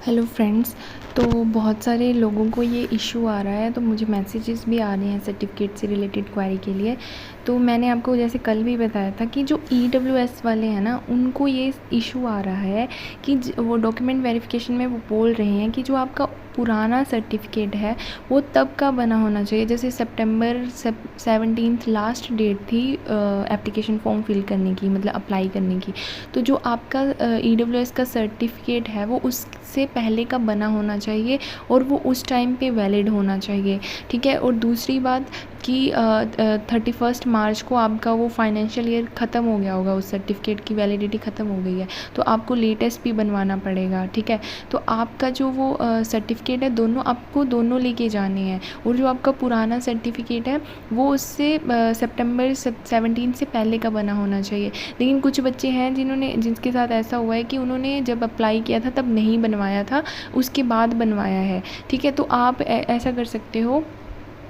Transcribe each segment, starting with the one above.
Hello friends. तो बहुत सारे लोगों को ये इशू आ रहा है, तो मुझे मैसेजेस भी आ रहे हैं सर्टिफिकेट से रिलेटेड क्वेरी के लिए। तो मैंने आपको जैसे कल भी बताया था कि जो EWS वाले हैं ना, उनको ये इशू आ रहा है कि वो डॉक्यूमेंट वेरिफिकेशन में वो बोल रहे हैं कि जो आपका पुराना सर्टिफिकेट है वो तब का बना होना चाहिए। जैसे सितंबर 17 लास्ट डेट थी एप्लीकेशन फॉर्म फिल करने की, मतलब अप्लाई करने की। तो जो आपका EWS का सर्टिफिकेट है वो उससे पहले का बना होना चाहिए और वो उस टाइम पे वैलिड होना चाहिए, ठीक है। और दूसरी बात कि 31 मार्च को आपका वो फाइनेंशियल ईयर ख़त्म हो गया होगा, उस सर्टिफिकेट की वैलिडिटी ख़त्म हो गई है, तो आपको लेटेस्ट भी बनवाना पड़ेगा, ठीक है। तो आपका जो वो सर्टिफिकेट है दोनों लेके जाने हैं। और जो आपका पुराना सर्टिफिकेट है वो उससे सितंबर 17 से पहले का बना होना चाहिए। लेकिन कुछ बच्चे हैं जिनके साथ ऐसा हुआ है कि उन्होंने जब अप्लाई किया था तब नहीं बनवाया था, उसके बाद बनवाया है, ठीक है। तो आप ऐसा कर सकते हो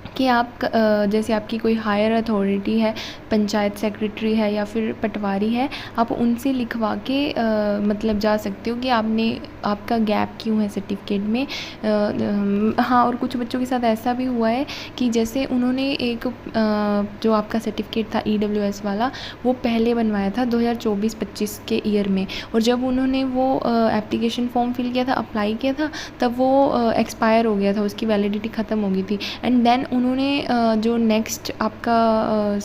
कि आप जैसे आपकी कोई हायर अथॉरिटी है, पंचायत सेक्रेटरी है या फिर पटवारी है, आप उनसे लिखवा के मतलब जा सकते हो कि आपका गैप क्यों है सर्टिफिकेट में। हाँ, और कुछ बच्चों के साथ ऐसा भी हुआ है कि जैसे उन्होंने एक जो आपका सर्टिफिकेट था EWS वाला, वो पहले बनवाया था 2024-25 के ईयर में, और जब उन्होंने वो एप्लीकेशन फॉर्म फिल किया था, अप्लाई किया था, तब वो एक्सपायर हो गया था, उसकी वैलिडिटी ख़त्म हो गई थी। एंड देन उन्होंने जो नेक्स्ट आपका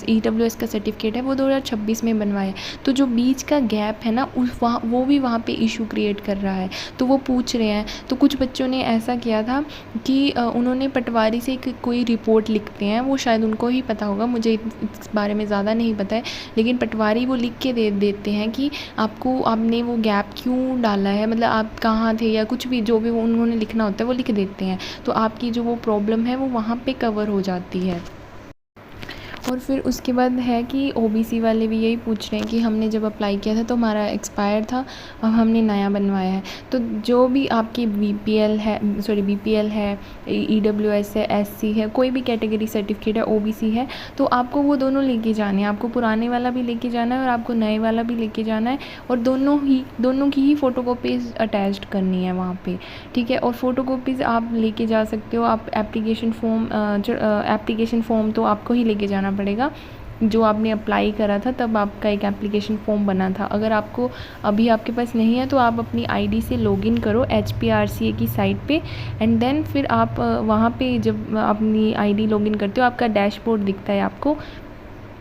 EWS का सर्टिफिकेट है वो 2026 में बनवाया। तो जो बीच का गैप है ना, वो भी वहाँ पे इशू क्रिएट कर रहा है, तो वो पूछ रहे हैं। तो कुछ बच्चों ने ऐसा किया था कि उन्होंने पटवारी से कोई रिपोर्ट लिखते हैं, वो शायद उनको ही पता होगा, मुझे इस बारे में ज़्यादा नहीं पता है, लेकिन पटवारी वो लिख के दे देते हैं कि आपने वो गैप क्यों डाला है, मतलब आप कहाँ थे या कुछ भी, जो भी वो उन्होंने लिखना होता है वो लिख देते हैं। तो आपकी जो वो प्रॉब्लम है वो वहाँ पे कवर हो जाती है। और फिर उसके बाद है कि OBC वाले भी यही पूछ रहे हैं कि हमने जब अप्लाई किया था तो हमारा एक्सपायर था, अब हमने नया बनवाया है। तो जो भी आपकी BPL है, EWS है, SC है, कोई भी कैटेगरी सर्टिफिकेट है, OBC है, तो आपको वो दोनों लेके जाने हैं। आपको पुराने वाला भी लेके जाना है और आपको नए वाला भी लेके जाना है, और दोनों की ही फ़ोटोकॉपीज़ अटैच्ड करनी है वहाँ पे, ठीक है। और फ़ोटोकॉपीज़ आप लेके जा सकते हो। आप एप्लीकेशन फ़ॉर्म तो आपको ही लेके जाना पड़ेगा। जो आपने अप्लाई करा था तब आपका एक एप्लीकेशन फॉर्म बना था, अगर आपको अभी आपके पास नहीं है तो आप अपनी ID से लॉगिन करो HPRCA की साइट पे, एंड देन फिर आप वहाँ पे जब अपनी ID लॉगिन करते हो, आपका डैशबोर्ड दिखता है आपको।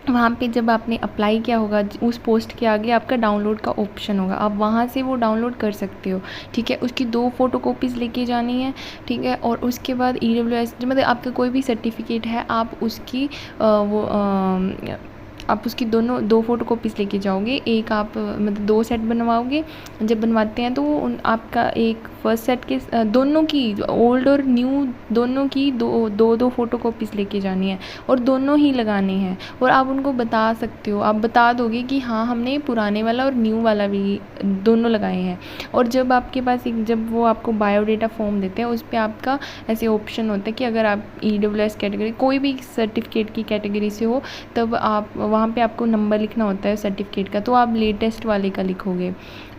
वहाँ पे जब आपने अप्लाई किया होगा, उस पोस्ट के आगे आपका डाउनलोड का ऑप्शन होगा, आप वहाँ से वो डाउनलोड कर सकते हो, ठीक है। उसकी 2 फ़ोटोकॉपीज़ लेके जानी है, ठीक है। और उसके बाद EWS जो मतलब आपका कोई भी सर्टिफिकेट है, आप उसकी दो फ़ोटोकॉपीज़ लेके जाओगे। एक आप मतलब 2 सेट बनवाओगे, जब बनवाते हैं तो आपका एक फर्स्ट सेट के दोनों की, ओल्ड और न्यू दोनों की दो फ़ोटोकॉपीज़ लेके जानी है, और दोनों ही लगाने हैं। और आप उनको बता सकते हो, आप बता दोगे कि हाँ, हमने पुराने वाला और न्यू वाला भी दोनों लगाए हैं। और जब आपके पास जब वो आपको बायोडाटा फॉर्म देते हैं, उस पर आपका ऐसे ऑप्शन होता है कि अगर आप EWS कैटेगरी कोई भी सर्टिफिकेट की कैटेगरी से हो, तब आप वहाँ पे आपको नंबर लिखना होता है सर्टिफिकेट का, तो आप लेटेस्ट वाले का लिखोगे।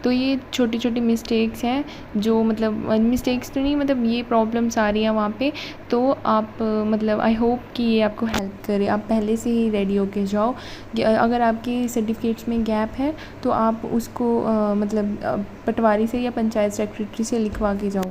तो ये छोटी छोटी मिस्टेक्स हैं, जो मतलब मिस्टेक्स तो नहीं, मतलब ये प्रॉब्लम्स आ रही हैं वहाँ पे। तो आप मतलब आई होप कि ये आपको हेल्प करे, आप पहले से ही रेडी होके जाओ। अगर आपके सर्टिफिकेट्स में गैप है तो आप उसको मतलब पटवारी से या पंचायत सेक्रेटरी से लिखवा के जाओ।